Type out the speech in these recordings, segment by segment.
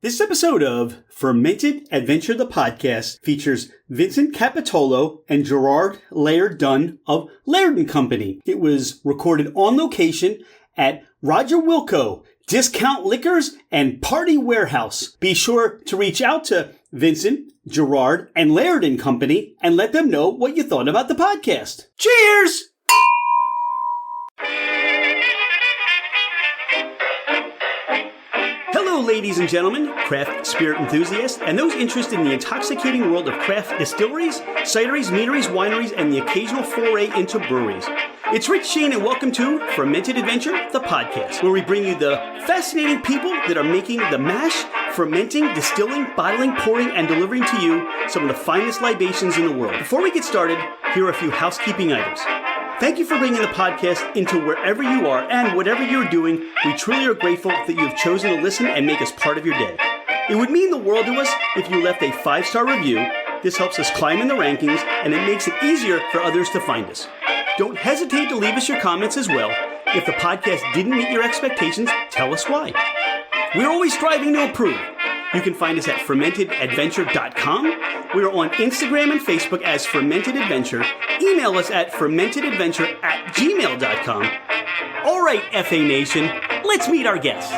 This episode of Fermented Adventure the Podcast features Vincent Capitolo and Gerard Laird Dunn of Laird Company. It was recorded on location at Roger Wilco, Discount Liquors and Party Warehouse. Be sure to reach out to Vincent, Gerard, and Laird Company and let them know what you thought about the podcast. Cheers! Hello, ladies and gentlemen, craft spirit enthusiasts, and those interested in the intoxicating world of craft distilleries, cideries, meaderies, wineries, and the occasional foray into breweries. It's Rich Shane, and welcome to Fermented Adventure, the podcast, where we bring you the fascinating people that are making the mash, fermenting, distilling, bottling, pouring, and delivering to you some of the finest libations in the world. Before we get started, here are a few housekeeping items. Thank you for bringing the podcast into wherever you are and whatever you're doing. We truly are grateful that you have chosen to listen and make us part of your day. It would mean the world to us if you left a 5-star review. This helps us climb in the rankings, and it makes it easier for others to find us. Don't hesitate to leave us your comments as well. If the podcast didn't meet your expectations, tell us why. We're always striving to improve. You can find us at fermentedadventure.com. We are on Instagram and Facebook as Fermented Adventure. Email us at fermentedadventure@gmail.com. All right, FA Nation, let's meet our guests.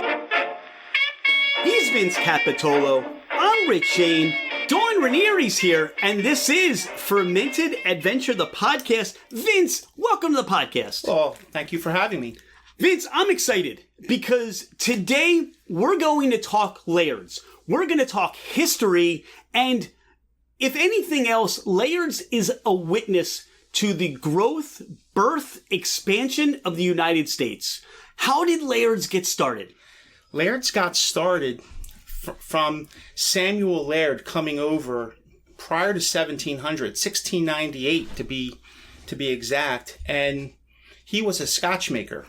He's Vince Capitolo. I'm Rich Shane. Dawn Ranieri's here, and this is Fermented Adventure, the podcast. Vince, welcome to the podcast. Oh, thank you for having me. Vince, I'm excited because today we're going to talk Lairds. We're going to talk history, and if anything else, Lairds is a witness to the growth, birth, expansion of the United States. How did Lairds get started? Laird's got started from Samuel Laird coming over prior to 1700, 1698 to be exact, and he was a scotch maker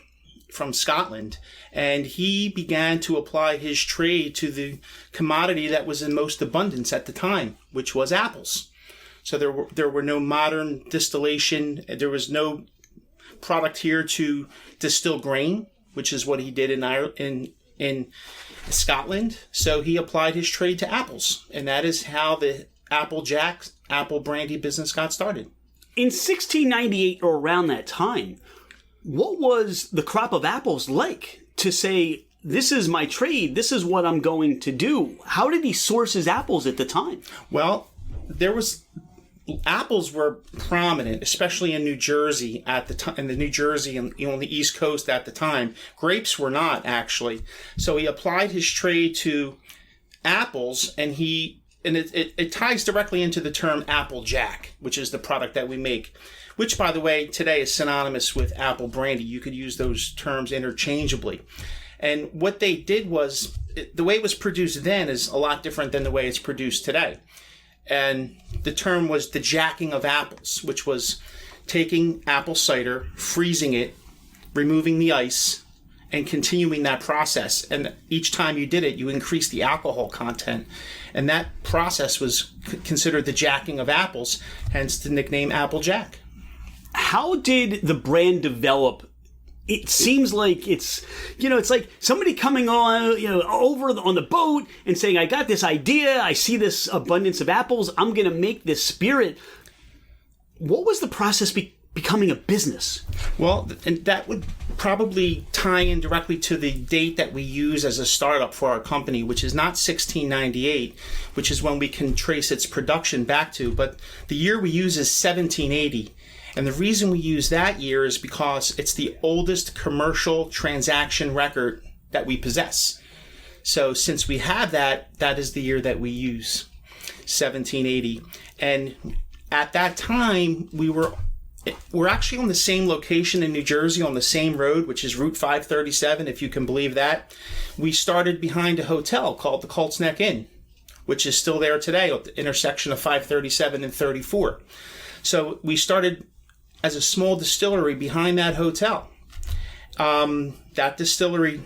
from Scotland, and he began to apply his trade to the commodity that was in most abundance at the time, which was apples. So there were no modern distillation. There was no product here to distill grain, which is what he did in Scotland. So he applied his trade to apples, and that is how the apple brandy business got started. In 1698 or around that time, what was the crop of apples like to say, this is my trade, this is what I'm going to do? How did he source his apples at the time? Well, apples were prominent, especially in New Jersey at the time, on the East Coast at the time. Grapes were not, actually. So he applied his trade to apples, and it ties directly into the term Applejack, which is the product that we make, which, by the way, today is synonymous with apple brandy. You could use those terms interchangeably. And what they did was, the way it was produced then is a lot different than the way it's produced today. And the term was the jacking of apples, which was taking apple cider, freezing it, removing the ice, and continuing that process. And each time you did it, you increased the alcohol content. And that process was considered the jacking of apples, hence the nickname Applejack. How did the brand develop? It seems like it's like somebody coming on, over on the boat and saying, I got this idea, I see this abundance of apples, I'm going to make this spirit. What was the process becoming a business? Well, and that would probably tie in directly to the date that we use as a startup for our company, which is not 1698, which is when we can trace its production back to, but the year we use is 1780. And the reason we use that year is because it's the oldest commercial transaction record that we possess. So since we have that is the year that we use, 1780. And at that time, we're actually on the same location in New Jersey, on the same road, which is Route 537, if you can believe that. We started behind a hotel called the Colts Neck Inn, which is still there today at the intersection of 537 and 34. So we started as a small distillery behind that hotel. That distillery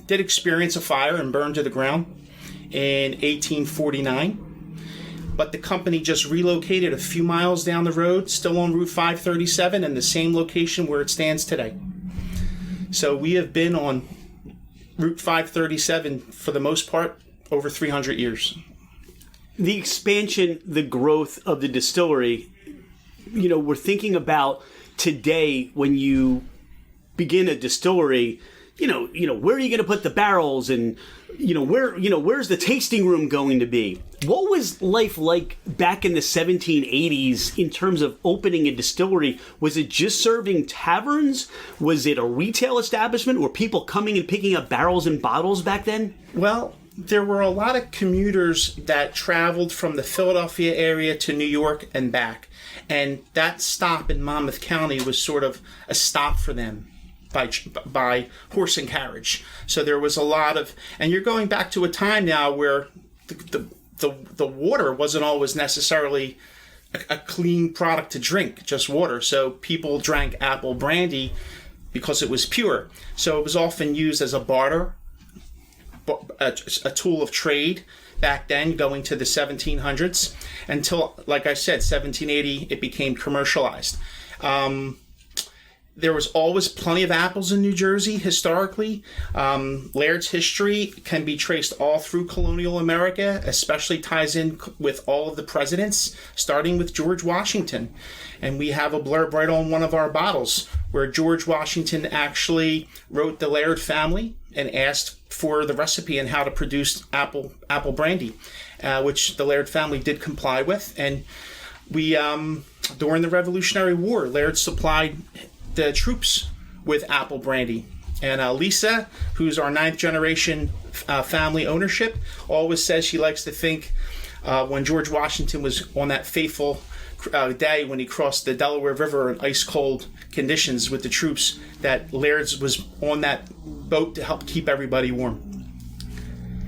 did experience a fire and burned to the ground in 1849. But the company just relocated a few miles down the road, still on Route 537, in the same location where it stands today. So we have been on Route 537 for the most part over 300 years. The expansion, the growth of the distillery, we're thinking about today when you begin a distillery, where are you going to put the barrels and, where's the tasting room going to be? What was life like back in the 1780s in terms of opening a distillery? Was it just serving taverns? Was it a retail establishment? Were people coming and picking up barrels and bottles back then? Well, there were a lot of commuters that traveled from the Philadelphia area to New York and back. And that stop in Monmouth County was sort of a stop for them by horse and carriage. So there was a lot of, and you're going back to a time now where the water wasn't always necessarily a clean product to drink, just water. So people drank apple brandy because it was pure. So it was often used as a barter, a tool of trade back then, going to the 1700s, until, like I said, 1780, it became commercialized. There was always plenty of apples in New Jersey historically. Laird's history can be traced all through colonial America, especially ties in with all of the presidents, starting with George Washington. And we have a blurb right on one of our bottles where George Washington actually wrote the Laird family and asked for the recipe and how to produce apple brandy, which the Laird family did comply with. And we, during the Revolutionary War, Laird supplied the troops with apple brandy. And Lisa, who's our 9th generation family ownership, always says she likes to think when George Washington was on that fateful day when he crossed the Delaware River in ice cold conditions with the troops, that Laird's was on that boat to help keep everybody warm.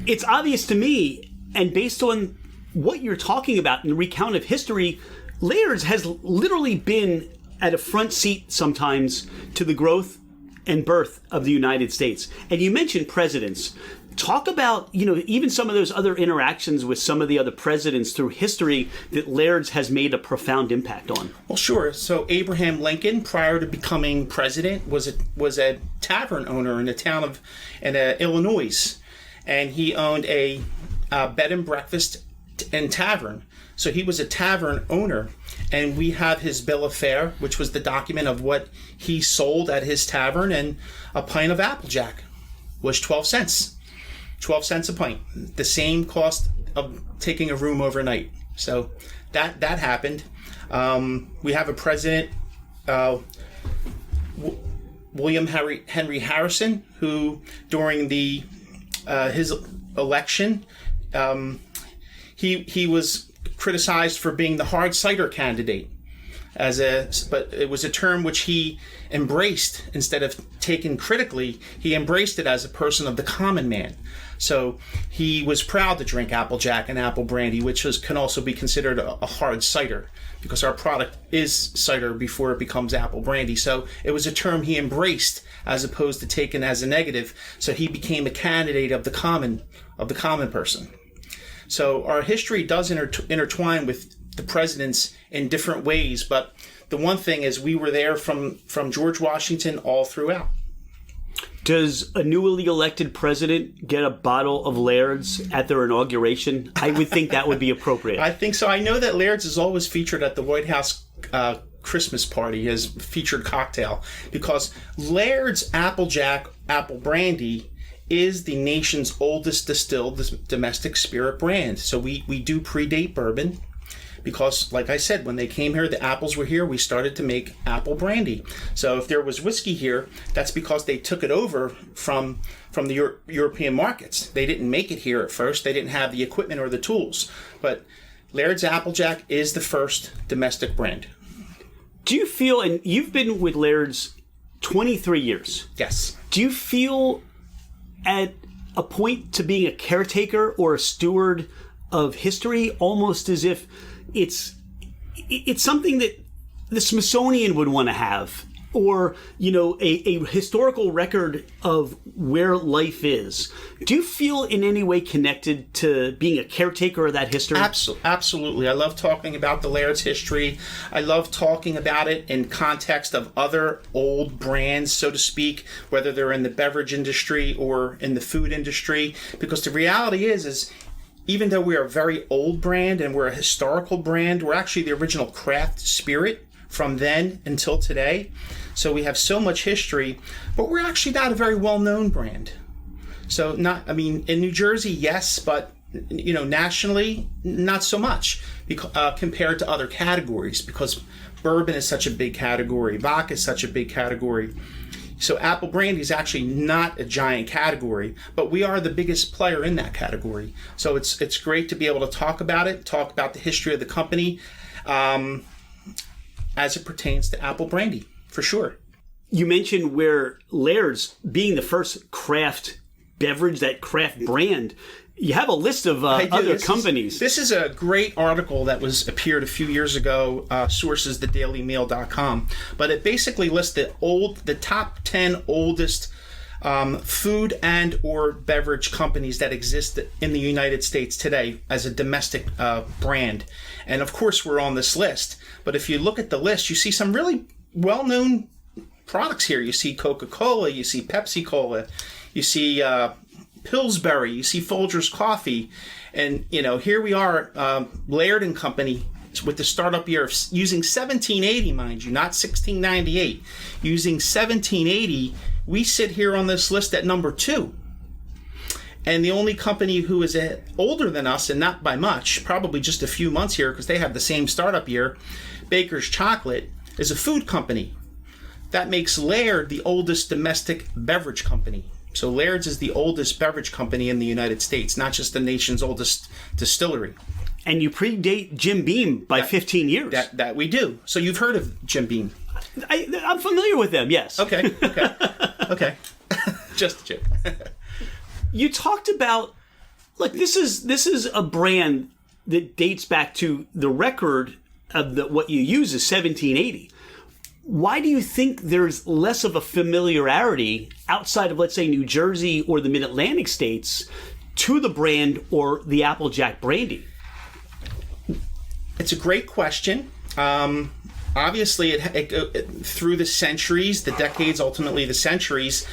It's obvious to me, and based on what you're talking about in the recount of history, Laird's has literally been at a front seat sometimes to the growth and birth of the United States. And you mentioned presidents. Talk about, even some of those other interactions with some of the other presidents through history that Laird's has made a profound impact on. Well, sure. So Abraham Lincoln, prior to becoming president, was a tavern owner in the town of Illinois. And he owned a bed and breakfast and tavern. So he was a tavern owner. And we have his bill of fare, which was the document of what he sold at his tavern. And a pint of Applejack was 12 cents. 12 cents a pint. The same cost of taking a room overnight. So that happened. We have a president, William Henry Harrison, who during his election, he was criticized for being the hard cider candidate, but it was a term which he embraced instead of taken critically. He embraced it as a person of the common man. So he was proud to drink Applejack and apple brandy, which can also be considered a hard cider, because our product is cider before it becomes apple brandy. So it was a term he embraced as opposed to taken as a negative. So he became a candidate of the common person. So our history does intertwine with the presidents in different ways, but the one thing is we were there from George Washington all throughout. Does a newly elected president get a bottle of Laird's at their inauguration? I would think that would be appropriate. I think so. I know that Laird's is always featured at the White House Christmas party as featured cocktail, because Laird's Applejack Apple Brandy is the nation's oldest distilled domestic spirit brand. So we do predate bourbon, because, like I said, when they came here, the apples were here, we started to make apple brandy. So if there was whiskey here, that's because they took it over from the European markets. They didn't make it here at first. They didn't have the equipment or the tools. But Laird's Applejack is the first domestic brand. Do you feel, and you've been with Laird's 23 years. Yes. Do you feel at a point to being a caretaker or a steward of history, almost as if it's something that the Smithsonian would want to have, or, a historical record of where life is, do you feel in any way connected to being a caretaker of that history? Absolutely. I love talking about the Laird's history. I love talking about it in context of other old brands, so to speak, whether they're in the beverage industry or in the food industry, because the reality is even though we are a very old brand and we're a historical brand, we're actually the original craft spirit from then until today. So we have so much history, but we're actually not a very well-known brand. So in New Jersey, yes, but nationally, not so much compared to other categories, because bourbon is such a big category, vodka is such a big category. So apple brandy is actually not a giant category, but we are the biggest player in that category. So it's great to be able to talk about the history of the company as it pertains to apple brandy, for sure. You mentioned where Laird's being the first craft beverage, that craft brand. You have a list of other companies. This is a great article that appeared a few years ago, sources thedailymeal.com, but it basically lists the top 10 oldest food and or beverage companies that exist in the United States today as a domestic brand. And of course we're on this list, but if you look at the list, you see some really well-known products here. You see Coca-Cola, you see Pepsi-Cola, you see Pillsbury, you see Folgers Coffee, and here we are, Laird Company, with the startup year of using 1780, mind you, not 1698, using 1780. We sit here on this list at number 2. And the only company who is older than us, and not by much, probably just a few months here because they have the same startup year, Baker's Chocolate, is a food company. That makes Laird the oldest domestic beverage company. So Laird's is the oldest beverage company in the United States, not just the nation's oldest distillery. And you predate Jim Beam by 15 years. That we do. So you've heard of Jim Beam? I'm familiar with them, yes. Okay. Just a joke. You talked about, this is a brand that dates back to the record of what you use is 1780. Why do you think there's less of a familiarity outside of, let's say, New Jersey or the Mid-Atlantic states to the brand or the Applejack brandy? It's a great question. Obviously, it through the centuries, the decades, ultimately the centuries,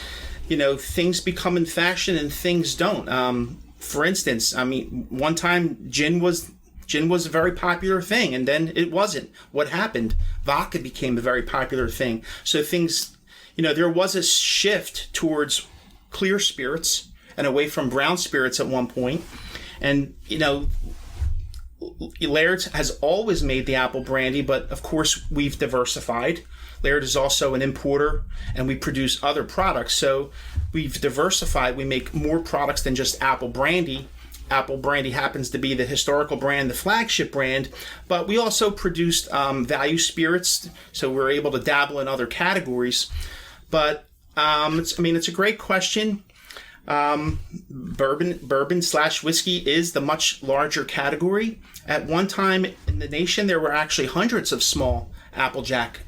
things become in fashion and things don't. For instance, one time gin was a very popular thing, and then it wasn't. What happened? Vodka became a very popular thing. So things, there was a shift towards clear spirits and away from brown spirits at one point. And, Laird has always made the apple brandy, but of course we've diversified. Laird is also an importer, and we produce other products. So we've diversified. We make more products than just apple brandy. Apple brandy happens to be the historical brand, the flagship brand, but we also produced value spirits, so we're able to dabble in other categories. But it's a great question. Bourbon / whiskey is the much larger category. At one time in the nation, there were actually hundreds of small Applejack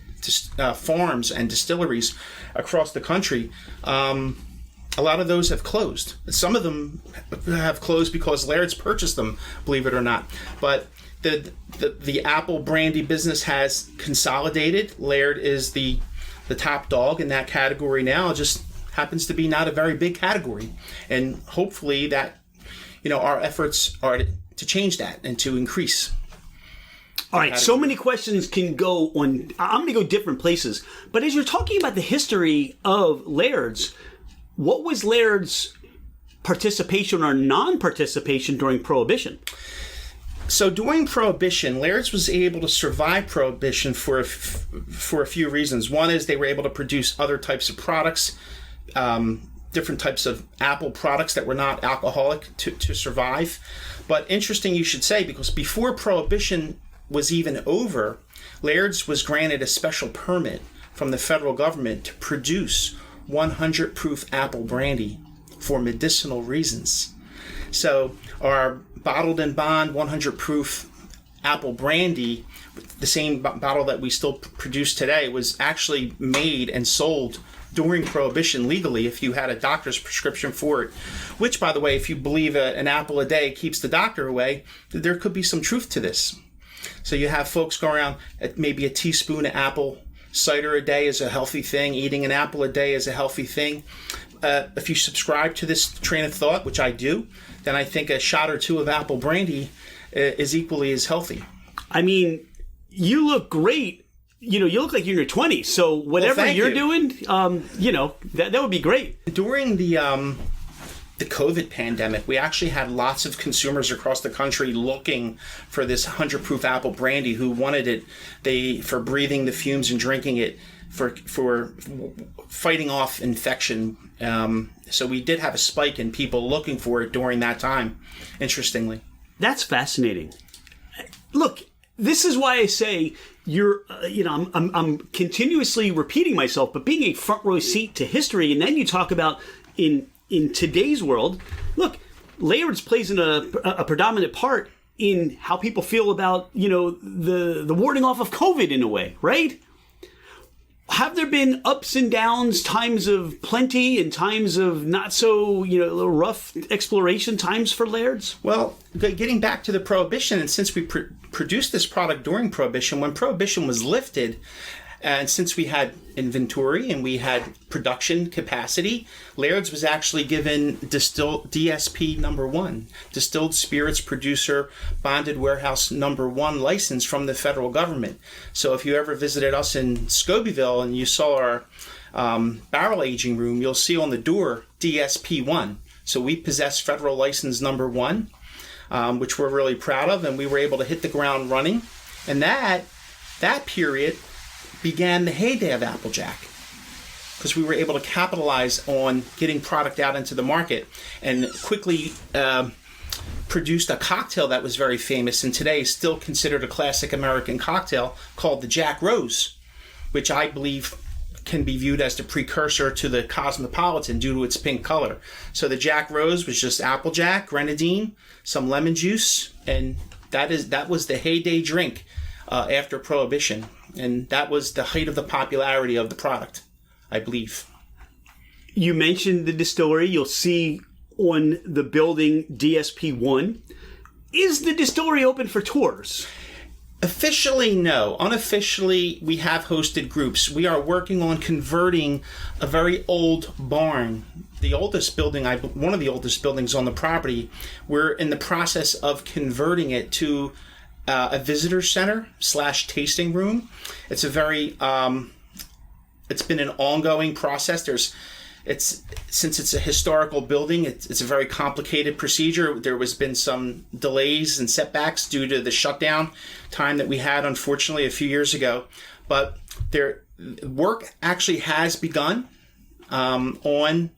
farms and distilleries across the country. A lot of those have closed. Some of them have closed because Laird's purchased them, believe it or not. But the apple brandy business has consolidated. Laird is the top dog in that category now. It just happens to be not a very big category. And hopefully that, our efforts are to change that and to increase. All right, so many questions can go on. I'm going to go different places. But as you're talking about the history of Laird's, what was Laird's participation or non-participation during Prohibition? So during Prohibition, Laird's was able to survive Prohibition for a few reasons. One is they were able to produce other types of products, different types of apple products that were not alcoholic to survive. But interesting you should say, because before Prohibition was even over, Laird's was granted a special permit from the federal government to produce 100 proof apple brandy for medicinal reasons. So our bottled and bond 100 proof apple brandy, the same bottle that we still produce today, was actually made and sold during Prohibition legally if you had a doctor's prescription for it. Which, by the way, if you believe an apple a day keeps the doctor away, there could be some truth to this. So you have folks go around at maybe a teaspoon of apple cider a day is a healthy thing. Eating an apple a day is a healthy thing. If you subscribe to this train of thought, which I do, then I think a shot or two of apple brandy is equally as healthy. I mean, you look great. You know, you look like you're in your 20s. So whatever you're doing, that would be great. During the COVID pandemic, we actually had lots of consumers across the country looking for this 100 proof apple brandy who wanted it for breathing the fumes and drinking it for fighting off infection. So we did have a spike in people looking for it during that time, interestingly. That's fascinating. Look, this is why I say I'm continuously repeating myself, but being a front row seat to history, and then you talk about in today's world, look, Laird's plays in a predominant part in how people feel about, the warding off of COVID in a way, right? Have there been ups and downs, times of plenty and times of not so, a little rough exploration times for Laird's? Well, getting back to the Prohibition, and since we produced this product during Prohibition, when Prohibition was lifted, and since we had inventory and we had production capacity, Laird's was actually given DSP number 1, Distilled Spirits Producer Bonded Warehouse number 1 license from the federal government. So if you ever visited us in Scobeyville and you saw our barrel aging room, you'll see on the door DSP 1. So we possess federal license number 1, which we're really proud of, and we were able to hit the ground running. And that period began the heyday of Applejack, because we were able to capitalize on getting product out into the market and quickly produced a cocktail that was very famous and today is still considered a classic American cocktail called the Jack Rose, which I believe can be viewed as the precursor to the Cosmopolitan due to its pink color. So the Jack Rose was just Applejack, grenadine, some lemon juice, and that was the heyday drink after Prohibition. And that was the height of the popularity of the product, I believe. You mentioned the distillery. You'll see on the building DSP1. Is the distillery open for tours? Officially, no. Unofficially, we have hosted groups. We are working on converting a very old barn. The oldest building, one of the oldest buildings on the property, we're in the process of converting it to a visitor center / tasting room. It's a very, it's been an ongoing process. Since it's a historical building, it's a very complicated procedure. There has been some delays and setbacks due to the shutdown time that we had, unfortunately, a few years ago. But work actually has begun on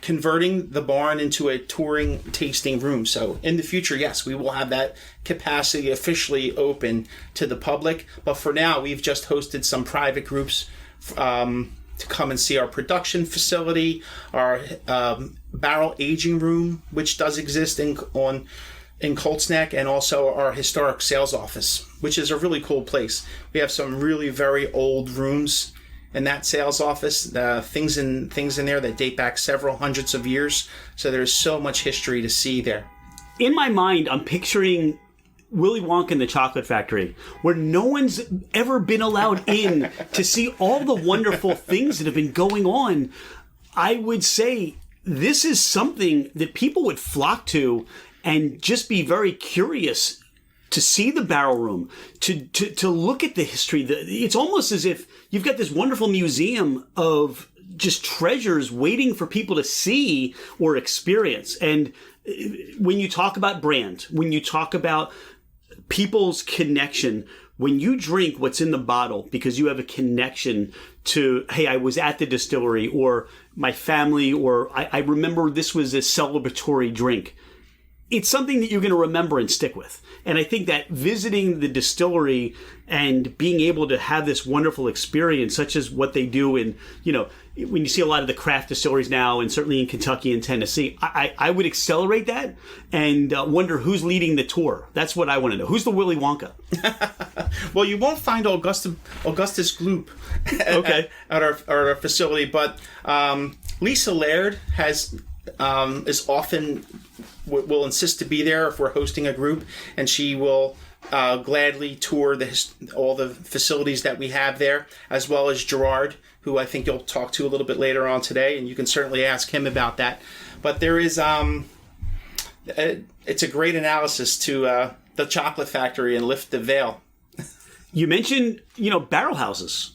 converting the barn into a touring tasting room. So in the future, yes, we will have that capacity officially open to the public. But for now, we've just hosted some private groups to come and see our production facility, our barrel aging room, which does exist in Colts Neck, and also our historic sales office, which is a really cool place. We have some really very old rooms in that sales office, things in there that date back several hundreds of years. So there's so much history to see there. In my mind, I'm picturing Willy Wonka and the Chocolate Factory, where no one's ever been allowed in to see all the wonderful things that have been going on. I would say this is something that people would flock to and just be very curious to see the barrel room, to look at the history. It's almost as if you've got this wonderful museum of just treasures waiting for people to see or experience. And when you talk about brand, when you talk about people's connection, when you drink what's in the bottle because you have a connection to, hey, I was at the distillery, or my family, or I remember this was a celebratory drink. it's something that you're going to remember and stick with. And I think that visiting the distillery and being able to have this wonderful experience, such as what they do in, when you see a lot of the craft distilleries now, and certainly in Kentucky and Tennessee, I would accelerate that and wonder who's leading the tour. That's what I want to know. Who's the Willy Wonka? Well, you won't find Augustus Gloop at our facility, but Lisa Laird is often will insist to be there if we're hosting a group, and she will gladly tour all the facilities that we have there, as well as Gerard, who I think you'll talk to a little bit later on today, and you can certainly ask him about that. But there is it's a great analysis to the chocolate factory and Lift the Veil. You mentioned barrel houses.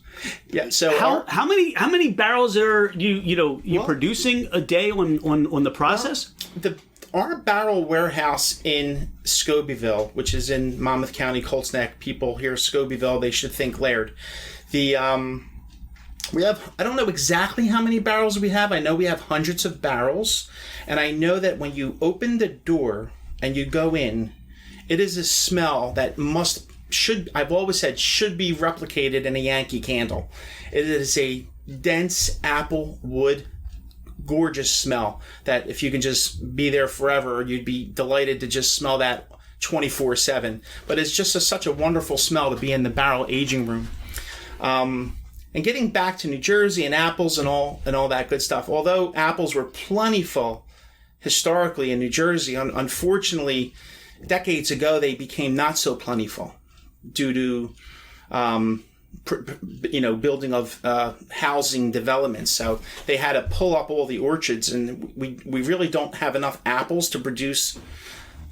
Yeah. So how many barrels are you producing a day on the process? Our barrel warehouse in Scobeyville, which is in Monmouth County, Colts Neck. People hear Scobeyville, they should think Laird. We have, I don't know exactly how many barrels we have. I know we have hundreds of barrels, and I know that when you open the door and you go in, it is a smell that I've always said should be replicated in a Yankee Candle. It is a dense apple wood, gorgeous smell that if you can just be there forever, you'd be delighted to just smell that 24/7. But it's just such a wonderful smell to be in the barrel aging room. And getting back to New Jersey and apples and all that good stuff, although apples were plentiful historically in New Jersey, unfortunately, decades ago they became not so plentiful due to building of housing developments. So they had to pull up all the orchards, and we really don't have enough apples to produce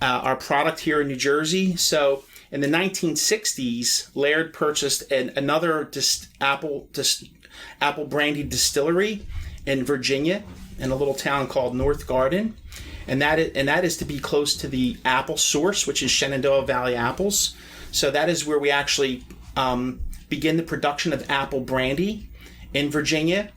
our product here in New Jersey. So in the 1960s, Laird purchased another apple brandy distillery in Virginia, in a little town called North Garden, and that is to be close to the apple source, which is Shenandoah Valley apples. So that is where we actually begin the production of apple brandy in Virginia,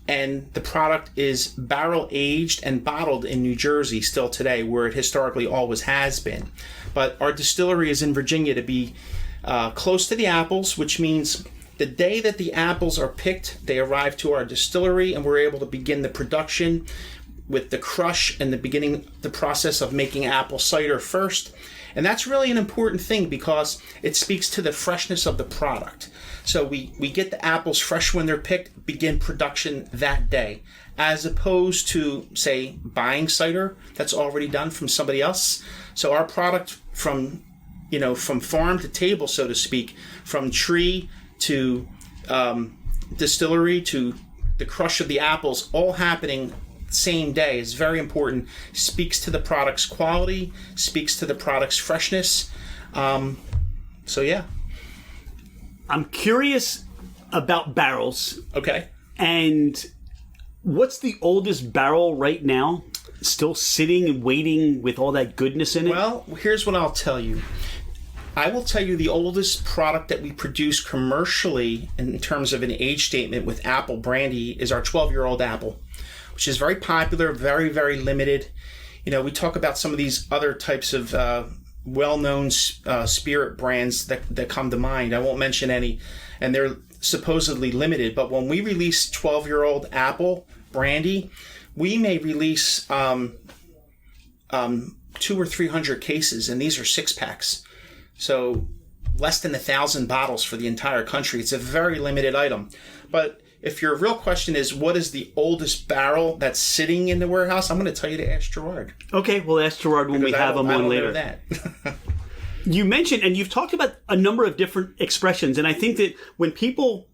and the product is barrel aged and bottled in New Jersey still today, where it historically always has been. But our distillery is in Virginia to be close to the apples, which means the day that the apples are picked, they arrive to our distillery, and we're able to begin the production with the crush and the process of making apple cider first. And that's really an important thing because it speaks to the freshness of the product. So we get the apples fresh when they're picked, begin production that day, as opposed to, say, buying cider that's already done from somebody else. So our product from farm to table, so to speak, from tree to distillery to the crush of the apples, all happening same day, is very important. Speaks to the product's quality, speaks to the product's freshness. So yeah. I'm curious about barrels. Okay. And what's the oldest barrel right now? Still sitting and waiting with all that goodness in it? Well, here's what I'll tell you. I will tell you the oldest product that we produce commercially in terms of an age statement with apple brandy is our 12-year-old apple, which is very popular, very, very limited. We talk about some of these other types of well-known spirit brands that come to mind. I won't mention any, and they're supposedly limited. But when we release 12-year-old apple brandy, we may release 200 or 300 cases, and these are 6-packs. So less than 1,000 bottles for the entire country. It's a very limited item. But if your real question is what is the oldest barrel that's sitting in the warehouse, I'm going to tell you to ask Gerard. Okay, we'll ask Gerard when we have him on later. That. You mentioned, and you've talked about a number of different expressions, and I think that when people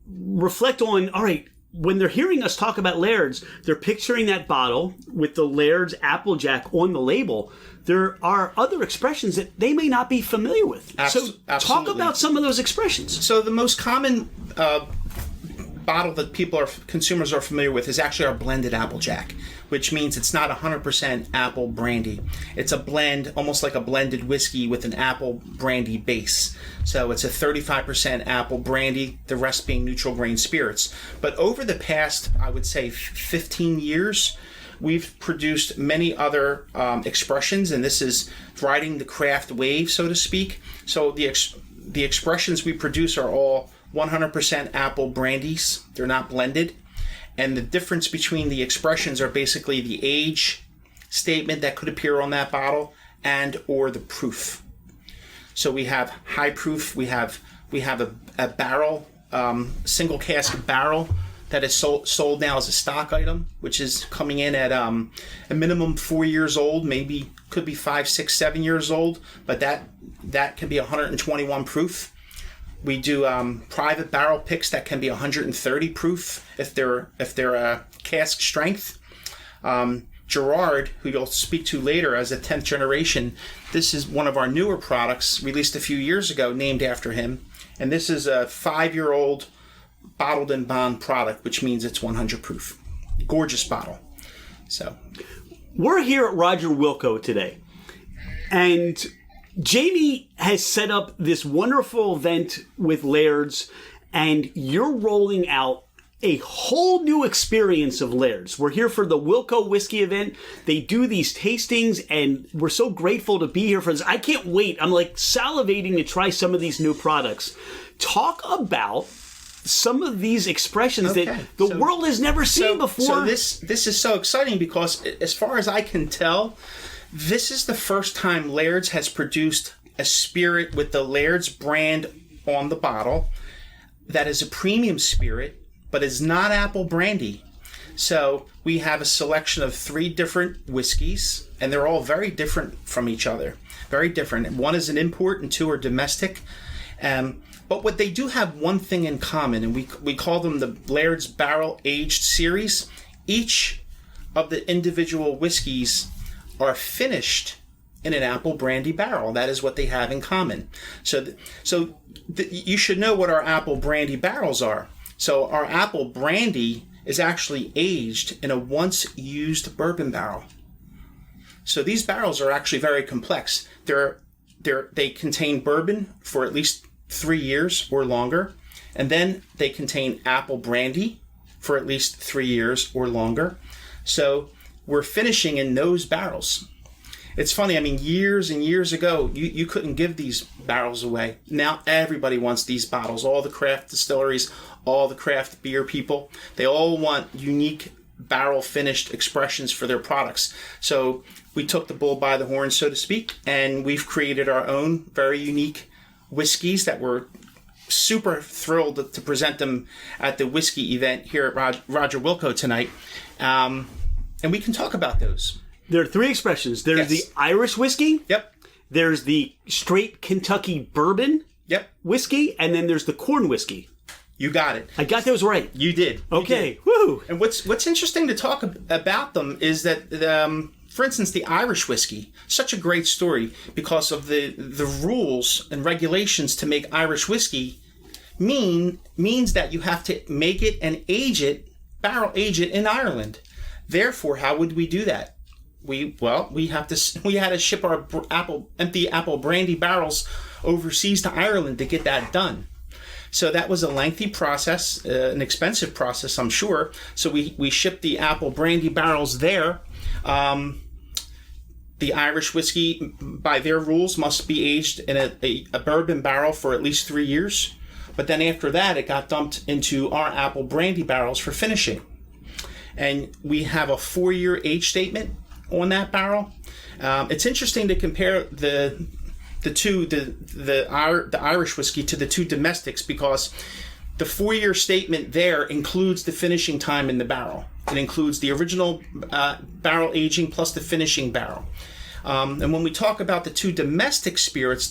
reflect on, all right, when they're hearing us talk about Laird's, they're picturing that bottle with the Laird's Applejack on the label. There are other expressions that they may not be familiar with. So talk about some of those expressions. So the most common bottle that consumers are familiar with is actually our blended Applejack, which means it's not 100% apple brandy. It's a blend, almost like a blended whiskey with an apple brandy base. So it's a 35% apple brandy, the rest being neutral grain spirits. But over the past, I would say 15 years, we've produced many other expressions, and this is riding the craft wave, so to speak. So the expressions we produce are all 100% apple brandies. They're not blended. And the difference between the expressions are basically the age statement that could appear on that bottle and or the proof. So we have high proof, we have a barrel, single cask barrel that is sold now as a stock item, which is coming in at a minimum 4 years old, maybe could be 5, 6, 7 years old, but that can be 121 proof. We do private barrel picks that can be 130 proof if they're a cask strength. Gerard, who you'll speak to later as a 10th generation, this is one of our newer products released a few years ago named after him. And this is a 5-year-old bottled in bond product, which means it's 100 proof. Gorgeous bottle. So we're here at Roger Wilco today, and Jamie has set up this wonderful event with Laird's, and you're rolling out a whole new experience of Laird's. We're here for the Wilco Whiskey event. They do these tastings, and we're so grateful to be here for this. I can't wait. I'm like salivating to try some of these new products. Talk about some of these expressions that the world has never seen before. So this is so exciting because, as far as I can tell, this is the first time Laird's has produced a spirit with the Laird's brand on the bottle that is a premium spirit, but is not apple brandy. So we have a selection of 3 different whiskeys, and they're all very different from each other. Very different. One is an import and 2 are domestic. But what they do have one thing in common, and we call them the Laird's Barrel Aged Series. Each of the individual whiskeys are finished in an apple brandy barrel. That is what they have in common. So you should know what our apple brandy barrels are. So our apple brandy is actually aged in a once-used bourbon barrel. So these barrels are actually very complex. They contain bourbon for at least 3 years or longer, and then they contain apple brandy for at least 3 years or longer. So we're finishing in those barrels. It's funny, I mean, years and years ago, you couldn't give these barrels away. Now everybody wants these bottles. All the craft distilleries, all the craft beer people, they all want unique barrel finished expressions for their products. So we took the bull by the horn, so to speak, and we've created our own very unique whiskeys that we're super thrilled to present them at the whiskey event here at Roger Wilco tonight. And we can talk about those. There are 3 expressions. There's the Irish whiskey. Yep. There's the straight Kentucky bourbon. Yep. Whiskey, and then there's the corn whiskey. You got it. I got those right. You did. Okay. Woo! And what's interesting to talk about them is that, for instance, the Irish whiskey, such a great story because of the rules and regulations to make Irish whiskey means that you have to make it and barrel age it in Ireland. Therefore, how would we do that? We had to ship our empty apple brandy barrels overseas to Ireland to get that done. So that was a lengthy process, an expensive process, I'm sure. So we shipped the apple brandy barrels there. The Irish whiskey, by their rules, must be aged in a bourbon barrel for at least 3 years. But then after that, it got dumped into our apple brandy barrels for finishing. And we have a 4-year age statement on that barrel. It's interesting to compare the Irish whiskey to the 2 domestics because the 4-year statement there includes the finishing time in the barrel. It includes the original barrel aging plus the finishing barrel. And when we talk about the 2 domestic spirits,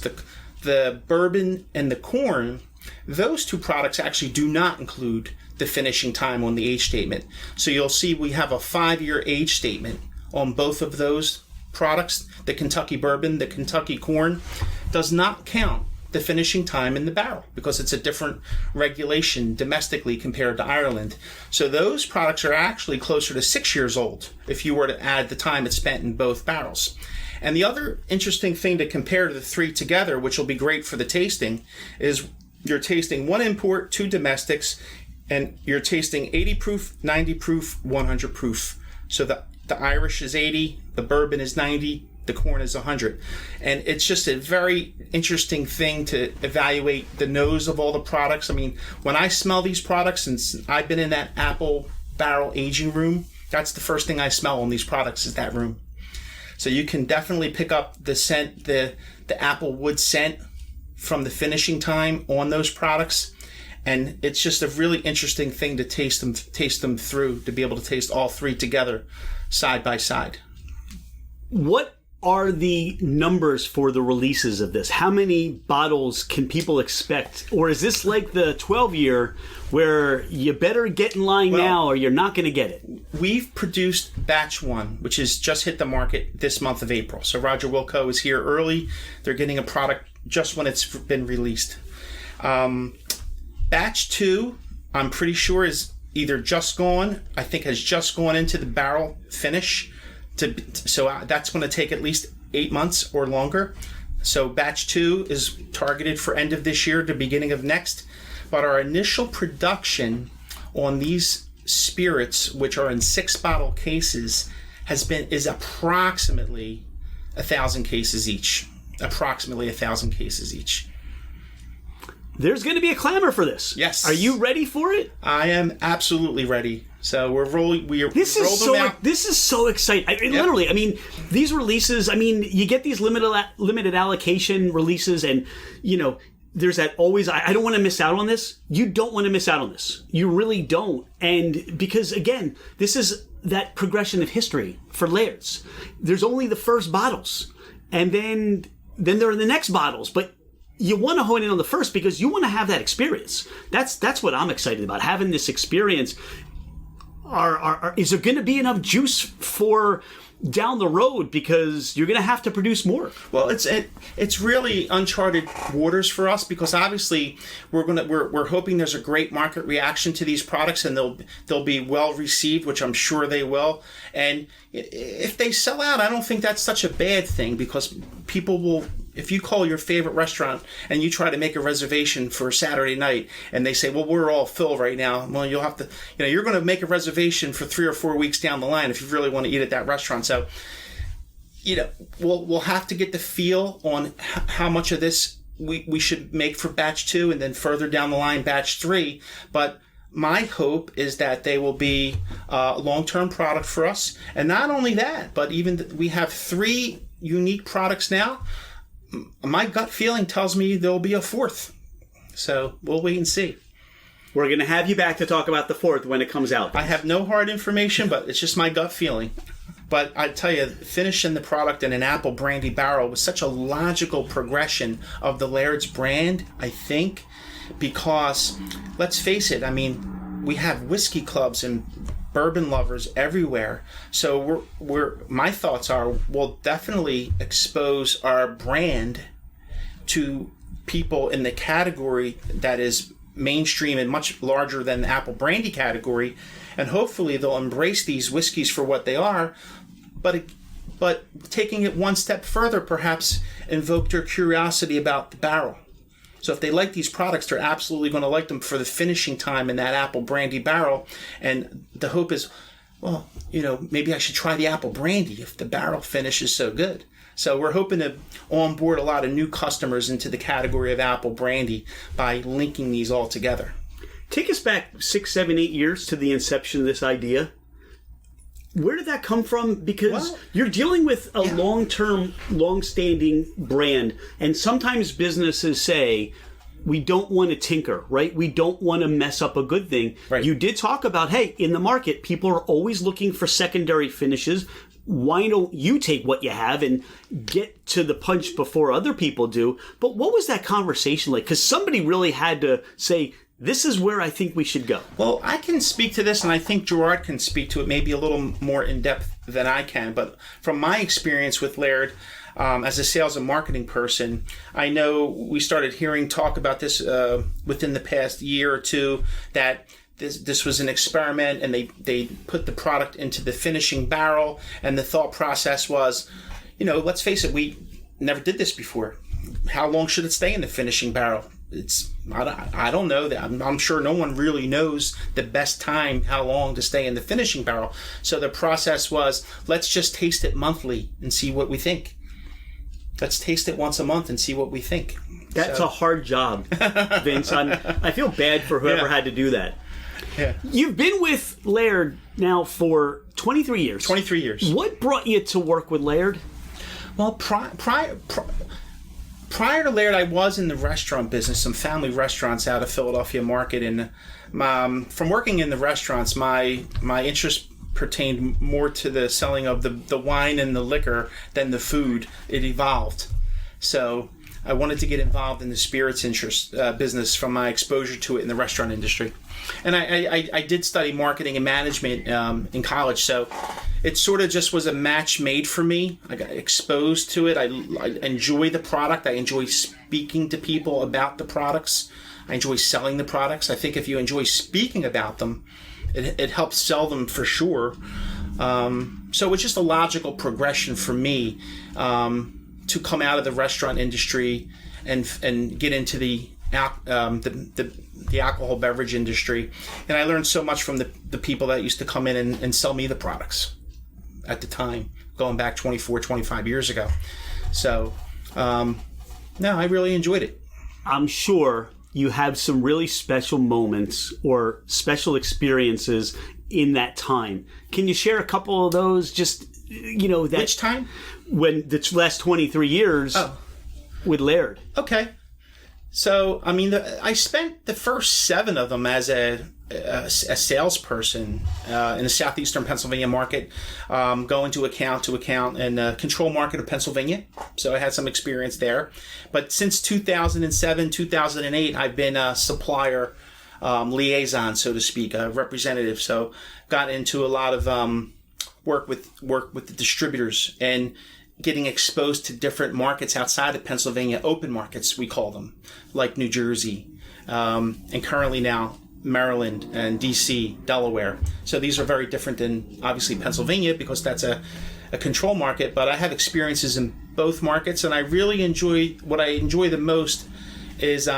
the bourbon and the corn, those 2 products actually do not include the finishing time on the age statement. So you'll see we have a 5-year age statement on both of those products. The Kentucky bourbon, the Kentucky corn does not count the finishing time in the barrel because it's a different regulation domestically compared to Ireland. So those products are actually closer to 6 years old if you were to add the time it spent in both barrels. And the other interesting thing to compare the 3 together, which will be great for the tasting, is you're tasting 1 import, 2 domestics, and you're tasting 80 proof, 90 proof, 100 proof. So the the Irish is 80, the bourbon is 90, the corn is 100. And it's just a very interesting thing to evaluate the nose of all the products. I mean, when I smell these products, and I've been in that apple barrel aging room, that's the first thing I smell on these products is that room. So you can definitely pick up the scent, the apple wood scent from the finishing time on those products. And it's just a really interesting thing to taste them through, to be able to taste all three together side by side. What are the numbers for the releases of this? How many bottles can people expect? Or is this like the 12-year where you better get in line now or you're not going to get it? We've produced batch 1, which has just hit the market this month of April. So Roger Wilco is here early. They're getting a product just when it's been released. Batch 2, I'm pretty sure is either just gone, I think has just gone into the barrel finish. So that's going to take at least 8 months or longer. So batch 2 is targeted for end of this year to beginning of next. But our initial production on these spirits, which are in 6-bottle cases, is approximately 1,000 cases each. Approximately 1,000 cases each. There's going to be a clamor for this. Yes. Are you ready for it? I am absolutely ready. So we're rolling. This is so exciting. Literally, I mean, these releases. I mean, you get these limited allocation releases, and there's that always. I don't want to miss out on this. You don't want to miss out on this. You really don't. And because again, this is that progression of history for Laird's. There's only the first bottles, and then there are the next bottles, but you want to hone in on the first because you want to have that experience. That's what I'm excited about, having this experience. Is there going to be enough juice for down the road, because you're going to have to produce more? Well, it's really uncharted waters for us, because obviously we're hoping there's a great market reaction to these products, and they'll be well received, which I'm sure they will. And if they sell out, I don't think that's such a bad thing, because people will. If you call your favorite restaurant and you try to make a reservation for Saturday night and they say, well, we're all full right now, well, you'll have to, you're going to make a reservation for 3 or 4 weeks down the line if you really want to eat at that restaurant. So, we'll have to get the feel on how much of this we should make for batch 2 and then further down the line, batch 3. But my hope is that they will be a long-term product for us. And not only that, but even we have 3 unique products now. My gut feeling tells me there'll be a 4th. So we'll wait and see. We're going to have you back to talk about the 4th when it comes out. I have no hard information, but it's just my gut feeling. But I tell you, finishing the product in an apple brandy barrel was such a logical progression of the Laird's brand, I think, because let's face it, I mean, we have whiskey clubs and bourbon lovers everywhere. So my thoughts are, we'll definitely expose our brand to people in the category that is mainstream and much larger than the apple brandy category, and hopefully they'll embrace these whiskeys for what they are, but taking it one step further, perhaps invoke their curiosity about the barrel. So if they like these products, they're absolutely going to like them for the finishing time in that apple brandy barrel. And the hope is, well, maybe I should try the apple brandy if the barrel finish is so good. So we're hoping to onboard a lot of new customers into the category of apple brandy by linking these all together. Take us back 6, 7, 8 years to the inception of this idea. Where did that come from? Because you're dealing with a long-term, long-standing brand, and sometimes businesses say, we don't want to tinker, right? We don't want to mess up a good thing. Right. You did talk about, hey, in the market, people are always looking for secondary finishes. Why don't you take what you have and get to the punch before other people do? But what was that conversation like? Because somebody really had to say, this is where I think we should go. Well, I can speak to this, and I think Gerard can speak to it maybe a little more in depth than I can. But from my experience with Laird, as a sales and marketing person, I know we started hearing talk about this within the past year or two, that this was an experiment, and they put the product into the finishing barrel, and the thought process was, let's face it, we never did this before. How long should it stay in the finishing barrel? I don't know that. I'm sure no one really knows the best time, how long to stay in the finishing barrel. So the process was, let's just taste it monthly and see what we think. Let's taste it once a month and see what we think. That's a hard job, Vince. I feel bad for whoever had to do that. Yeah. You've been with Laird now for 23 years. 23 years. What brought you to work with Laird? Well, prior to Laird, I was in the restaurant business, some family restaurants out of Philadelphia market, and from working in the restaurants, my interest pertained more to the selling of the wine and the liquor than the food. It evolved. So I wanted to get involved in the spirits business from my exposure to it in the restaurant industry. And I did study marketing and management in college, so it sort of just was a match made for me. I got exposed to it. I enjoy the product. I enjoy speaking to people about the products. I enjoy selling the products. I think if you enjoy speaking about them, it helps sell them for sure. So it's just a logical progression for me to come out of the restaurant industry and get into the alcohol beverage industry. And I learned so much from the people that used to come in and sell me the products at the time, going back 24, 25 years ago. So, no, I really enjoyed it. I'm sure you have some really special moments or special experiences in that time. Can you share a couple of those? Just, that... Which time? When the last 23 years with Laird. Okay. So, I mean, I spent the first 7 of them as a salesperson in the southeastern Pennsylvania market, going to account and control market of Pennsylvania. So I had some experience there. But since 2007, 2008, I've been a supplier liaison, so to speak, a representative. So got into a lot of work with the distributors and getting exposed to different markets outside of Pennsylvania, open markets, we call them, like New Jersey, and currently now Maryland and DC, Delaware. So these are very different than obviously Pennsylvania because that's a control market, but I have experiences in both markets, and I really enjoy, what I enjoy the most is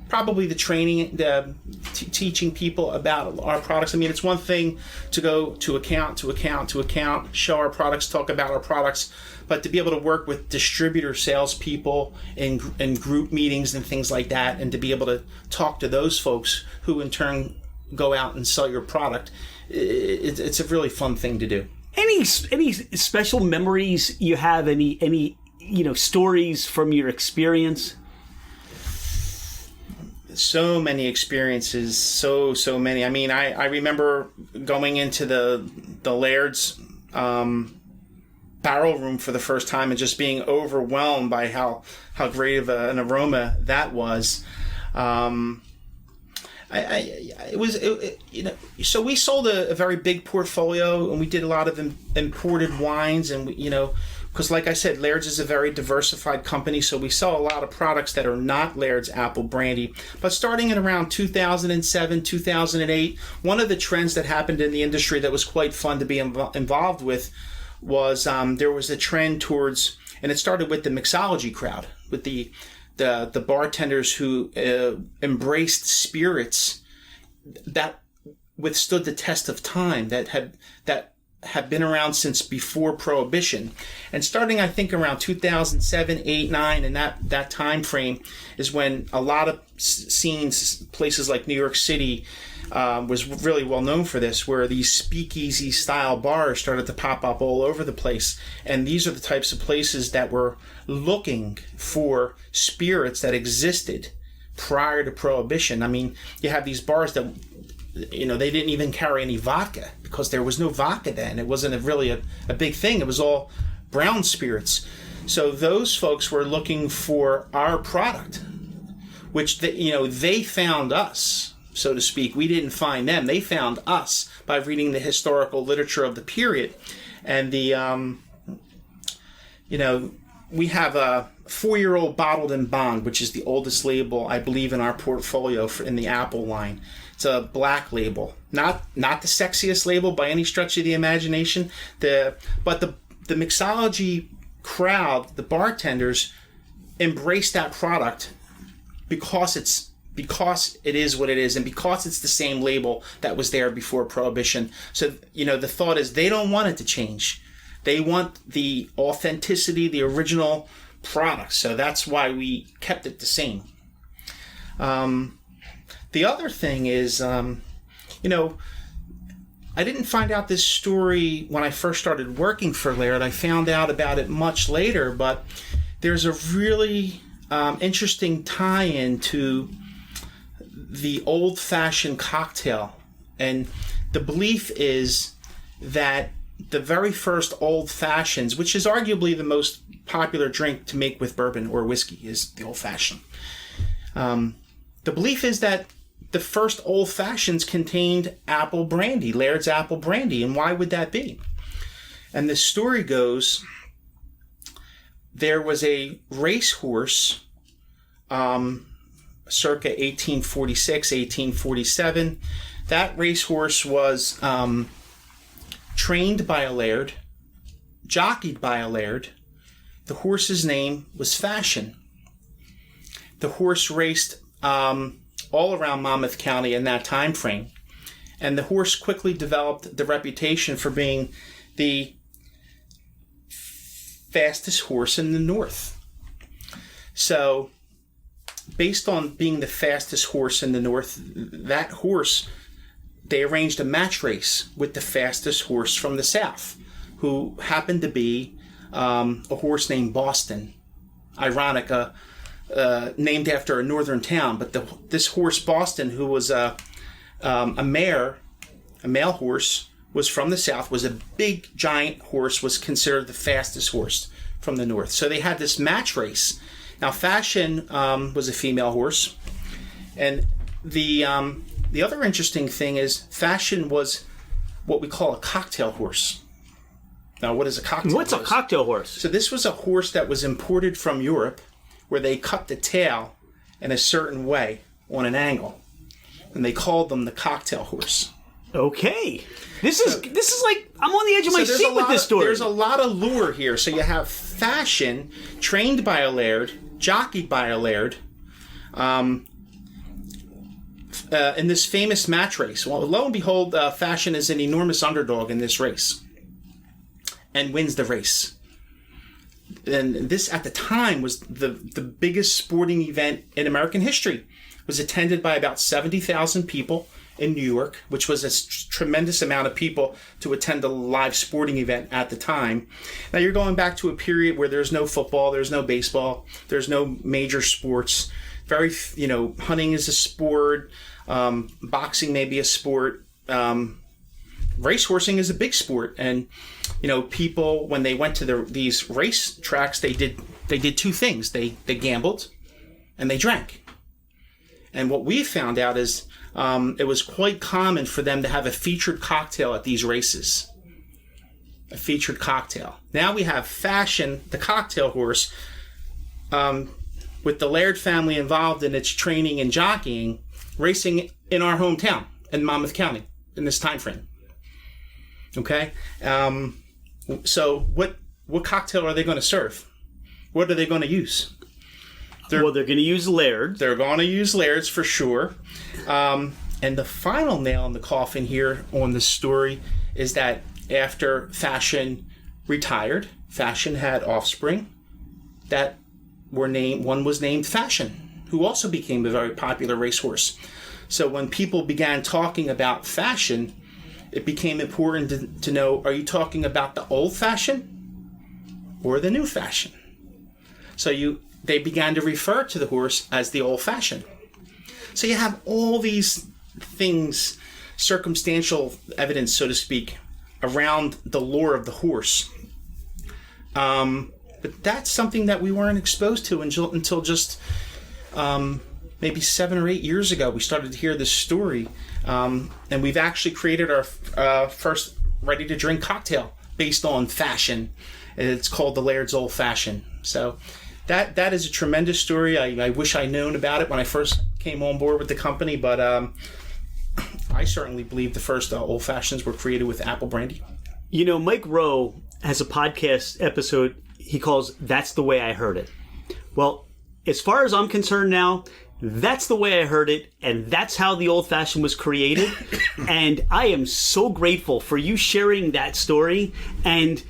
probably the training, teaching people about our products. I mean, it's one thing to go to account, show our products, talk about our products, but to be able to work with distributor salespeople in group meetings and things like that, and to be able to talk to those folks who in turn go out and sell your product, it's a really fun thing to do. Any special memories you have? Any stories from your experience? So many experiences, so many. I mean, I remember going into the Laird's barrel room for the first time and just being overwhelmed by how great of an aroma that was. So we sold a very big portfolio, and we did a lot of imported wines, and because like I said, Laird's is a very diversified company, so we sell a lot of products that are not Laird's apple brandy. But starting in around 2007, 2008, one of the trends that happened in the industry that was quite fun to be involved with was there was a trend towards, and it started with the mixology crowd, with the bartenders who embraced spirits that withstood the test of time, that have been around since before Prohibition. And starting, I think, around 2007, 8, 9, and that time frame is when a lot of scenes, places like New York City, was really well known for this, where these speakeasy style bars started to pop up all over the place. And these are the types of places that were looking for spirits that existed prior to Prohibition. I mean, you have these bars that, they didn't even carry any vodka because there was no vodka then. It wasn't really a big thing. It was all brown spirits. So those folks were looking for our product, which they found us, so to speak. We didn't find them. They found us by reading the historical literature of the period. And we have a 4-year-old Bottled in Bond, which is the oldest label, I believe, in our portfolio in the Apple line. It's a black label, not the sexiest label by any stretch of the imagination. But the mixology crowd, the bartenders, embraced that product because it is what it is, and because it's the same label that was there before Prohibition. So, the thought is they don't want it to change. They want the authenticity, the original product. So that's why we kept it the same. The other thing is, I didn't find out this story when I first started working for Laird. I found out about it much later, but there's a really interesting tie-in to the old-fashioned cocktail. And the belief is that the very first old-fashions, which is arguably the most popular drink to make with bourbon or whiskey, is the old-fashioned. The belief is that the first old fashions contained apple brandy, Laird's apple brandy. And why would that be? And the story goes, there was a racehorse circa 1846, 1847. That racehorse was trained by a laird, jockeyed by a laird. The horse's name was Fashion. The horse raced all around Monmouth County in that time frame. And the horse quickly developed the reputation for being the fastest horse in the North. So, based on being the fastest horse in the North, that horse, they arranged a match race with the fastest horse from the South, who happened to be a horse named Boston. Ironic, named after a northern town, but this horse Boston, who was a male horse, was from the South, was a big giant horse, was considered the fastest horse from the North. So they had this match race. Now Fashion was a female horse, and the other interesting thing is Fashion was what we call a cocktail horse. Now, what is a cocktail horse? What's a cocktail horse? So this was a horse that was imported from Europe, where they cut the tail in a certain way on an angle, and they called them the cocktail horse. Okay, this is like I'm on the edge of my seat with this story. There's a lot of lure here. So you have Fashion, trained by a laird, jockeyed by a laird, in this famous match race. Well, lo and behold, Fashion is an enormous underdog in this race, and wins the race. And this, at the time, was the biggest sporting event in American history. It was attended by about 70,000 people in New York, which was a tremendous amount of people to attend a live sporting event at the time. Now you're going back to a period where there's no football, there's no baseball, there's no major sports. Hunting is a sport, boxing may be a sport, racehorsing is a big sport, and people, when they went to these race tracks, they did two things: they gambled and they drank. And what we found out is it was quite common for them to have a featured cocktail at these races. A featured cocktail. Now we have Fashion, the cocktail horse, with the Laird family involved in its training and jockeying, racing in our hometown in Monmouth County in this time frame. Okay, so what cocktail are they going to serve? What are they going to use? They're going to use Laird. They're going to use Laird's for sure. And the final nail in the coffin here on this story is that after Fashion retired, Fashion had offspring that were named. One was named Fashion, who also became a very popular racehorse. So when people began talking about Fashion, it became important to know, are you talking about the old Fashion or the new Fashion? So they began to refer to the horse as the old Fashion. So you have all these things, circumstantial evidence, so to speak, around the lore of the horse. But that's something that we weren't exposed to until just maybe 7 or 8 years ago. We started to hear this story. And we've actually created our first ready-to-drink cocktail based on Fashion. It's called the Laird's Old Fashioned. So that is a tremendous story. I wish I'd known about it when I first came on board with the company, but I certainly believe the first Old Fashions were created with apple brandy. Mike Rowe has a podcast episode he calls That's the Way I Heard It. Well, as far as I'm concerned now, That's the way I heard it, and that's how the Old Fashioned was created. And I am so grateful for you sharing that story and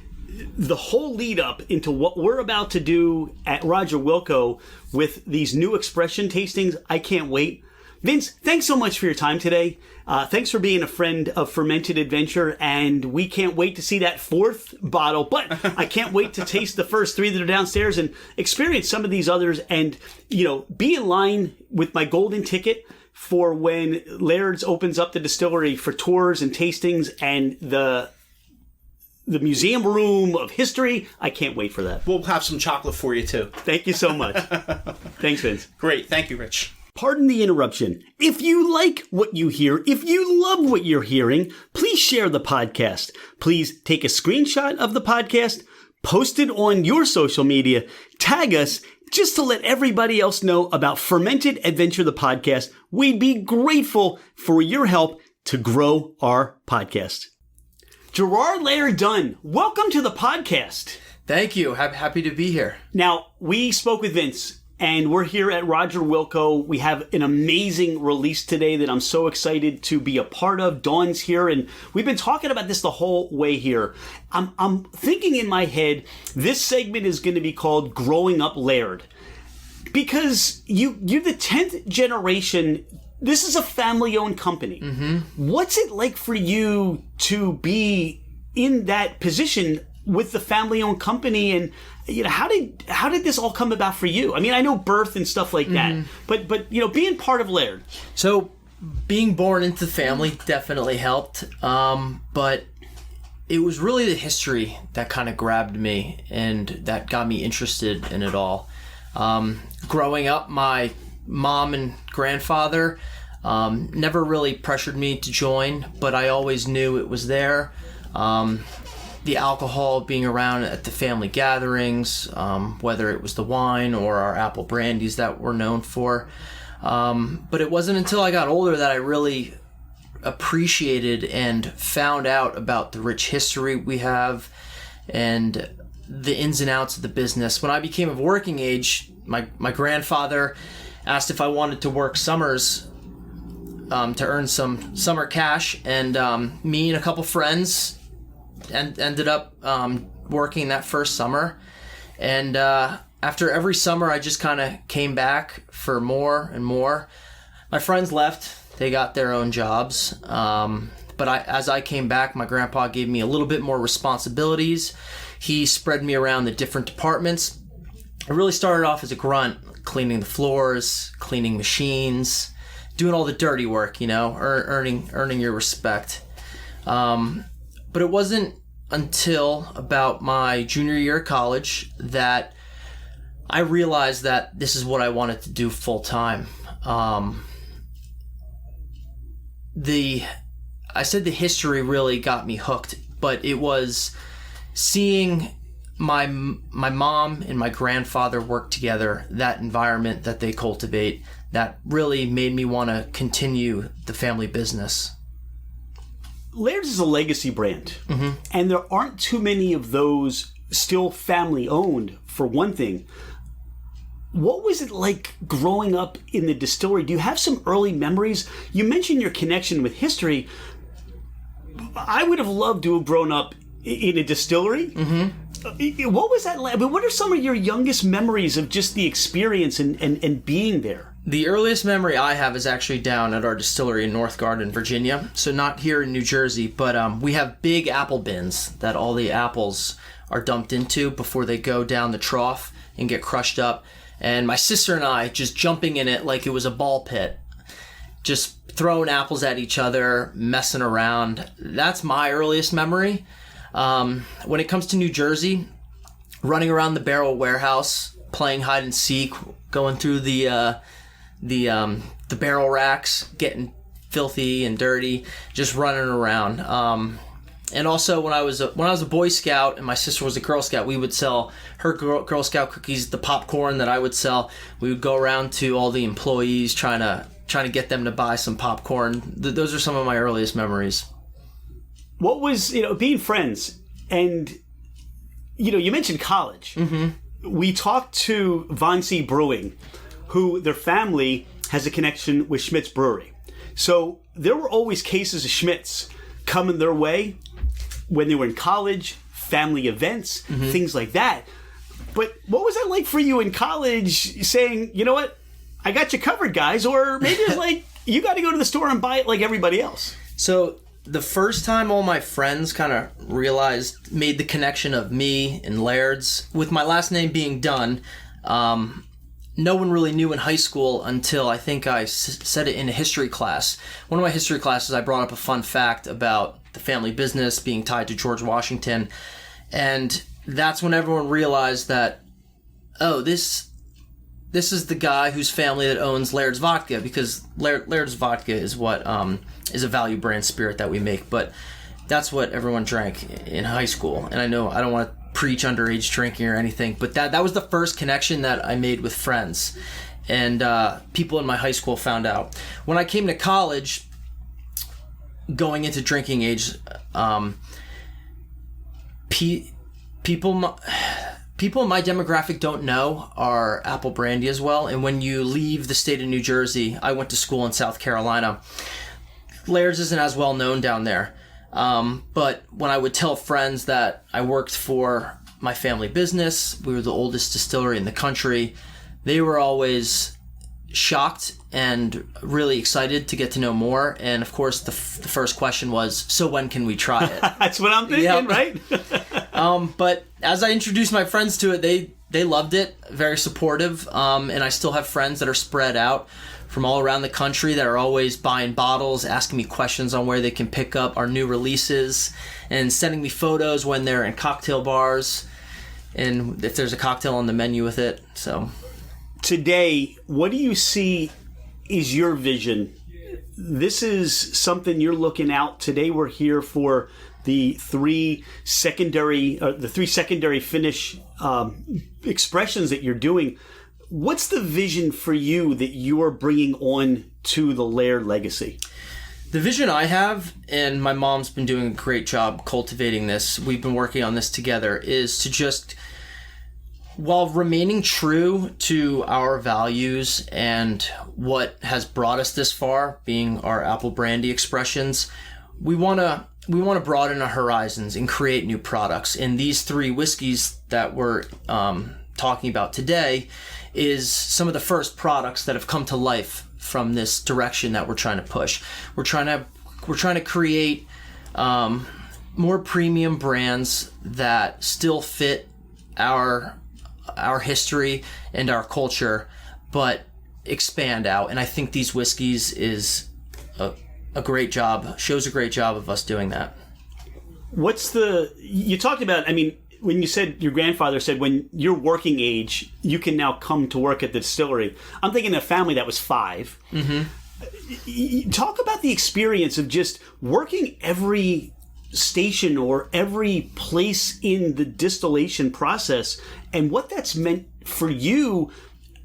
the whole lead up into what we're about to do at Roger Wilco with these new expression tastings. I can't wait. Vince, thanks so much for your time today. Thanks for being a friend of Fermented Adventure, and we can't wait to see that 4th bottle, but I can't wait to taste the first 3 that are downstairs and experience some of these others and, be in line with my golden ticket for when Laird's opens up the distillery for tours and tastings and the museum room of history. I can't wait for that. We'll have some chocolate for you, too. Thank you so much. Thanks, Vince. Great. Thank you, Rich. Pardon the interruption. If you like what you hear, if you love what you're hearing, please share the podcast. Please take a screenshot of the podcast, post it on your social media, tag us, just to let everybody else know about Fermented Adventure, the podcast. We'd be grateful for your help to grow our podcast. Gerard Laird Dunn, welcome to the podcast. Thank you. Happy to be here. Now, we spoke with Vince, and we're here at Roger Wilco. We have an amazing release today that I'm so excited to be a part of. Dawn's here, and we've been talking about this the whole way here. I'm thinking in my head, this segment is going to be called Growing Up Laird. Because you're the 10th generation. This is a family-owned company. Mm-hmm. What's it like for you to be in that position with the family-owned company, and how did this all come about for you? I mean, I know birth and stuff like that, but being part of Laird. So, being born into the family definitely helped, but it was really the history that kind of grabbed me and that got me interested in it all. Growing up, my mom and grandfather never really pressured me to join, but I always knew it was there. The alcohol being around at the family gatherings, whether it was the wine or our apple brandies that we're known for. But it wasn't until I got older that I really appreciated and found out about the rich history we have and the ins and outs of the business. When I became of working age, my grandfather asked if I wanted to work summers to earn some summer cash, and me and a couple friends ended up working that first summer. And after every summer, I just kind of came back for more and more. My friends left. They got their own jobs. But as I came back, my grandpa gave me a little bit more responsibilities. He spread me around the different departments. I really started off as a grunt, cleaning the floors, cleaning machines, doing all the dirty work, earning your respect. But it wasn't until about my junior year of college that I realized that this is what I wanted to do full time. I said the history really got me hooked, but it was seeing my mom and my grandfather work together, that environment that they cultivate, that really made me want to continue the family business. Laird's is a legacy brand, and there aren't too many of those still family-owned, for one thing. What was it like growing up in the distillery? Do you have some early memories? You mentioned your connection with history. I would have loved to have grown up in a distillery. What was that like? What are some of your youngest memories of just the experience and being there? The earliest memory I have is actually down at our distillery in North Garden, Virginia. So not here in New Jersey, but we have big apple bins that all the apples are dumped into before they go down the trough and get crushed up. And my sister and I just jumping in it like it was a ball pit, just throwing apples at each other, messing around. That's my earliest memory. When it comes to New Jersey, running around the barrel warehouse, playing hide and seek, going through the barrel racks, getting filthy and dirty, just running around. And also when I was a Boy Scout and my sister was a Girl Scout, we would sell her Girl Scout cookies, the popcorn that I would sell. We would go around to all the employees trying to get them to buy some popcorn. Those are some of my earliest memories. What was, being friends, and, you mentioned college. We talked to Von C. Brewing, who their family has a connection with Schmidt's Brewery. So there were always cases of Schmidt's coming their way when they were in college, family events, things like that. But what was that like for you in college saying, you know what, I got you covered, guys? Or maybe it's like, you got to go to the store and buy it like everybody else. So the first time all my friends kind of made the connection of me and Laird's, with my last name being Dunn, no one really knew in high school until I think I said it in a history class. One of my history classes, I brought up a fun fact about the family business being tied to George Washington. And that's when everyone realized that, oh, this is the guy whose family that owns Laird's Vodka, because Laird's Vodka is what is a value brand spirit that we make. But that's what everyone drank in high school. And I know I don't want to preach underage drinking or anything, but that was the first connection that I made with friends. And people in my high school found out. When I came to college, going into drinking age, people in my demographic don't know our apple brandy as well. And when you leave the state of New Jersey, I went to school in South Carolina. Laird's isn't as well known down there. But when I would tell friends that I worked for my family business, we were the oldest distillery in the country, they were always shocked and really excited to get to know more. And of course, the first question was, so when can we try it? That's what I'm thinking, right? But as I introduced my friends to it, they loved it, very supportive. And I still have friends that are spread out from all around the country that are always buying bottles, asking me questions on where they can pick up our new releases, and sending me photos when they're in cocktail bars and if there's a cocktail on the menu with it. So today, what do you see is your vision? This is something you're looking out. Today we're here for the three secondary finish expressions that you're doing. What's the vision for you that you are bringing on to the Laird legacy? The vision I have, and my mom's been doing a great job cultivating this, we've been working on this together, is to just, while remaining true to our values and what has brought us this far, being our apple brandy expressions, we want to broaden our horizons and create new products. And these three whiskeys that we're talking about today is some of the first products that have come to life from this direction that we're trying to push. We're trying to create more premium brands that still fit our history and our culture, but expand out. And I think these whiskeys is a great job, shows a great job of us doing that. You talked about, when you said your grandfather said when you're working age, you can now come to work at the distillery. I'm thinking of a family that was 5. Mm-hmm. Talk about the experience of just working every station or every place in the distillation process and what that's meant for you,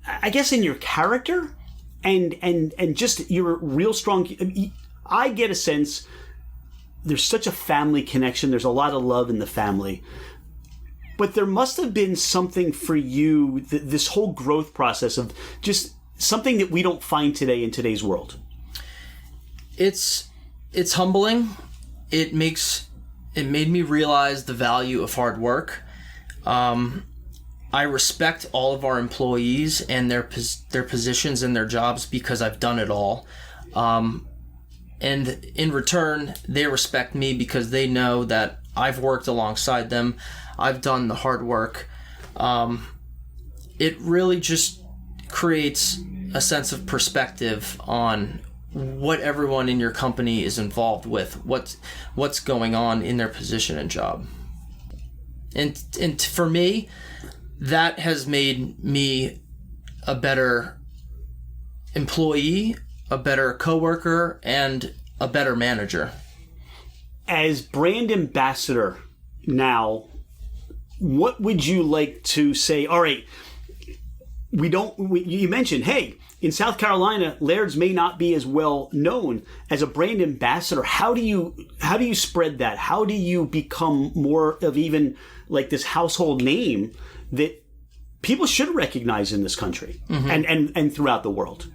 I guess, in your character and just your real strong. I get a sense there's such a family connection. There's a lot of love in the family. But there must have been something for you, this whole growth process of just something that we don't find today in today's world. It's humbling. It made me realize the value of hard work. I respect all of our employees and their positions and their jobs because I've done it all. And in return, they respect me because they know that I've worked alongside them. I've done the hard work. It really just creates a sense of perspective on what everyone in your company is involved with, what's going on in their position and job. And for me, that has made me a better employee, a better coworker, and a better manager. As brand ambassador now, what would you like to say? All right, you mentioned, hey, in South Carolina, Laird's may not be as well known. As a brand ambassador, how do you spread that? How do you become more of even like this household name that people should recognize in this country and throughout the world?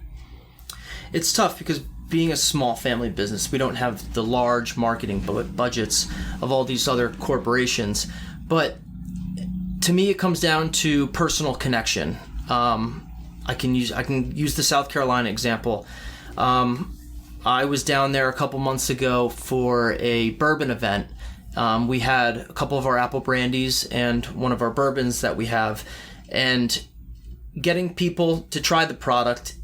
It's tough because being a small family business, we don't have the large marketing budgets of all these other corporations. But to me, it comes down to personal connection. I can use the South Carolina example. I was down there a couple months ago for a bourbon event. We had a couple of our apple brandies and one of our bourbons that we have, and getting people to try the product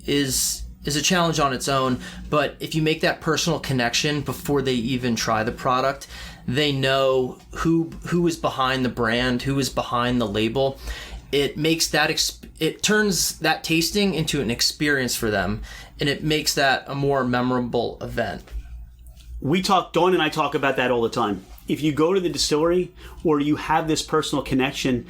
is a challenge on its own. But if you make that personal connection before they even try the product, they know who is behind the brand, who is behind the label. It makes that it turns that tasting into an experience for them, and it makes that a more memorable event. Dawn and I talk about that all the time. If you go to the distillery or you have this personal connection,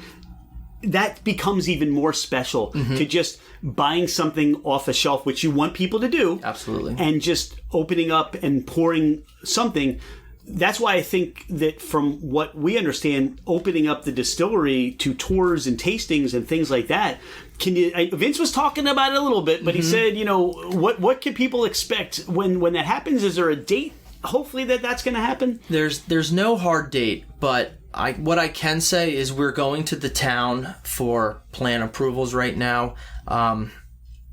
that becomes even more special to just buying something off a shelf, which you want people to do. Absolutely. And just opening up and pouring something. That's why I think that from what we understand, opening up the distillery to tours and tastings and things like that, Vince was talking about it a little bit, but he said, what can people expect when that happens? Is there a date, hopefully, that's going to happen? There's no hard date, but what I can say is we're going to the town for plan approvals right now.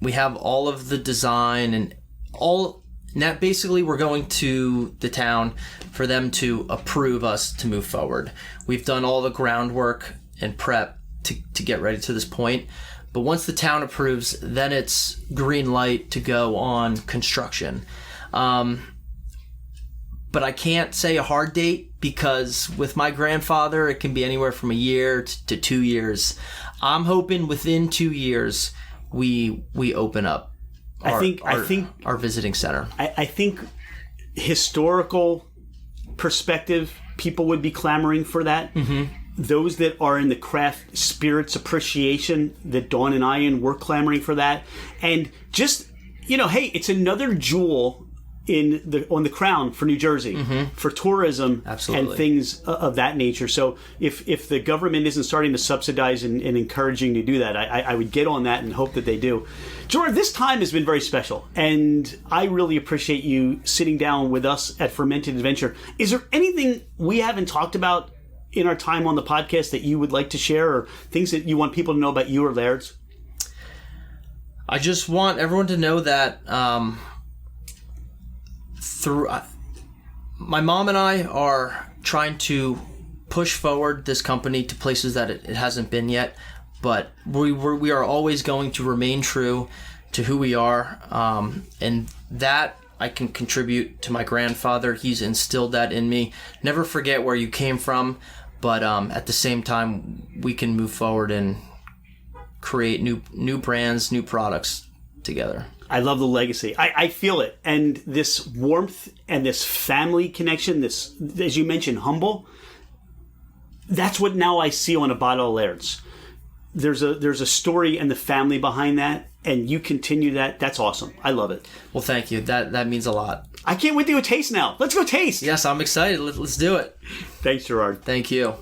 We have all of the design and all. Now, basically, we're going to the town for them to approve us to move forward. We've done all the groundwork and prep to get ready to this point. But once the town approves, then it's green light to go on construction. But I can't say a hard date because with my grandfather, it can be anywhere from a year to 2 years. I'm hoping within 2 years we open up our visiting center. I think historical perspective, people would be clamoring for that. Those that are in the craft spirits appreciation that Dawn and I we're clamoring for that. And just, hey, it's another jewel on the crown for New Jersey for tourism. Absolutely. And things of that nature. So if the government isn't starting to subsidize and encouraging to do that, I would get on that and hope that they do. Gerard, this time has been very special, and I really appreciate you sitting down with us at Fermented Adventure. Is there anything we haven't talked about in our time on the podcast that you would like to share, or things that you want people to know about you or Laird's? I just want everyone to know that my mom and I are trying to push forward this company to places that it hasn't been yet, but we are always going to remain true to who we are, and that I can contribute to my grandfather. He's instilled that in me. Never forget where you came from, but at the same time, we can move forward and create new brands, new products together. I love the legacy. I feel it. And this warmth and this family connection, this, as you mentioned, humble, that's what now I see on a bottle of Laird's. There's a story and the family behind that, and you continue that. That's awesome. I love it. Well, thank you. That means a lot. I can't wait to go taste now. Let's go taste. Yes, I'm excited. Let's do it. Thanks, Gerard. Thank you.